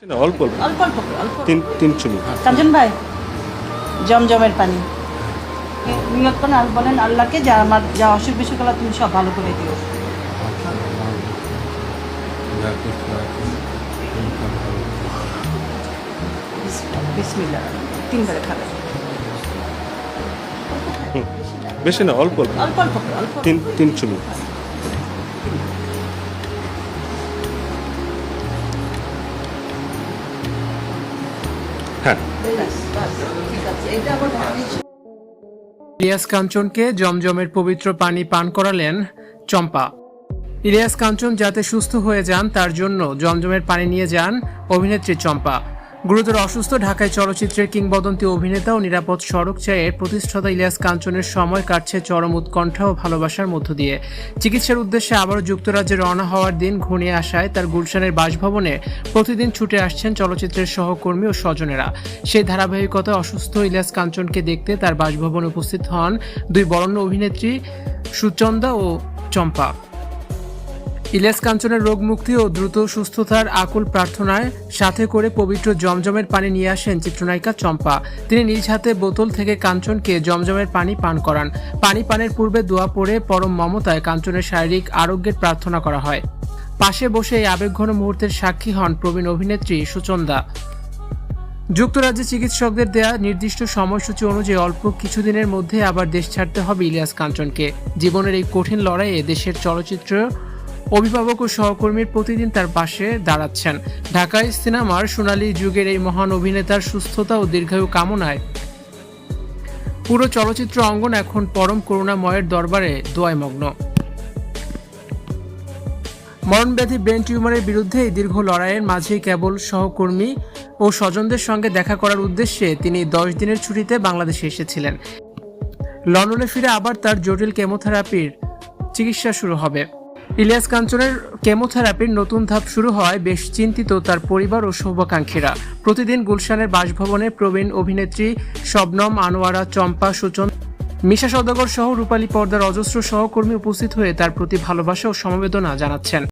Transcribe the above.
না, অল্প অল্প অল্প অল্প করে, অল্প তিন চুমুক। কাঞ্চন ভাই জমজমের পানি নিয়ত করেন আর বলেন আল্লাহকে যা আমার যা অসুখ বিসুখ হলো তুমি সব ভালো করে দিও। বিসমিল্লাহ তিনবারে খাবেন। বেশি না, অল্প অল্প অল্প অল্প করে, অল্প তিন চুমুক। হ্যাঁ, ব্যাস, ব্যাস, ঠিক আছে এটা আবার ইলিয়াস কাঞ্চনকে জমজমের পবিত্র পানি পান করালেন চম্পা। ইলিয়াস কাঞ্চন যাতে সুস্থ হয়ে যান তার জন্য জমজমের পানি নিয়ে যান অভিনেত্রী চম্পা। গুরুতর অসুস্থ ঢাকায় চলচ্চিত্রের কিংবদন্তি অভিনেতা ও নিরাপদ সড়ক চায়ের প্রতিষ্ঠাতা ইলিয়াস কাঞ্চনের সময় কাটছে চরম উৎকণ্ঠা ও ভালোবাসার মধ্য দিয়ে। চিকিৎসার উদ্দেশ্যে আবারও যুক্তরাজ্যে রওনা হওয়ার দিন ঘনিয়ে আসায় তার গুলশানের বাসভবনে প্রতিদিন ছুটে আসছেন চলচ্চিত্রের সহকর্মী ও স্বজনেরা। সেই ধারাবাহিকতায় অসুস্থ ইলিয়াস কাঞ্চনকে দেখতে তার বাসভবনে উপস্থিত হন দুই বরেণ্য অভিনেত্রী সুচন্দা ও চম্পা। ইলিয়াস কাঞ্চনের রোগ মুক্তি ও দ্রুত সুস্থতার আকুল প্রার্থনায় সাথে করে পবিত্র জমজমের পানি নিয়ে আসেন চিত্রনায়িকা চম্পা। তিনি নিজ হাতে বোতল থেকে কাঞ্চনকে জমজমের পানি পান করান। পানি পানের পূর্বে দোয়া পড়ে পরম মমতায় কাঞ্চনের শারীরিক আরোগ্যের প্রার্থনা করা হয়। পাশে বসে এই আবেগঘন মুহূর্তের সাক্ষী হন প্রবীণ অভিনেত্রী সুচন্দা। যুক্তরাজ্যে চিকিৎসকদের দেয়া নির্দিষ্ট সময়সূচি অনুযায়ী অল্প কিছুদিনের মধ্যে আবার দেশ ছাড়তে হবে ইলিয়াস কাঞ্চনকে। জীবনের এই কঠিন লড়াইয়ে দেশের চলচ্চিত্র অভিভাবক ও সহকর্মীর প্রতিদিন তার পাশে দাঁড়াচ্ছেন। ঢাকায় সিনেমার সোনালী যুগের এই মহান অভিনেতার সুস্থতা ও দীর্ঘায়ু কামনায় পুরো চলচ্চিত্র অঙ্গন এখন পরম করুণাময়ের দরবারে দোয়ায় মগ্ন। মরণব্যাধি ব্রেন টিউমারের বিরুদ্ধে এই দীর্ঘ লড়াইয়ের মাঝেই কেবল সহকর্মী ও স্বজনদের সঙ্গে দেখা করার উদ্দেশ্যে তিনি 10 দিনের ছুটিতে বাংলাদেশে এসেছিলেন। লন্ডনে ফিরে আবার তার জটিল কেমোথেরাপির চিকিৎসা শুরু হবে। ইলিয়াস কাঞ্চনের কেমোথেরাপির নতুন ধাপ শুরু হয় বেশ চিন্তিত তার পরিবার ও শুভাকাঙ্ক্ষীরা। প্রতিদিন গুলশানের বাসভবনে প্রবীণ অভিনেত্রী শবনম, আনোয়ারা, চম্পা, সুচন, মিশা সওদাগর সহ রূপালী পর্দার অজস্র সহকর্মী উপস্থিত হয়ে তার প্রতি ভালোবাসা ও সমবেদনা জানাচ্ছেন।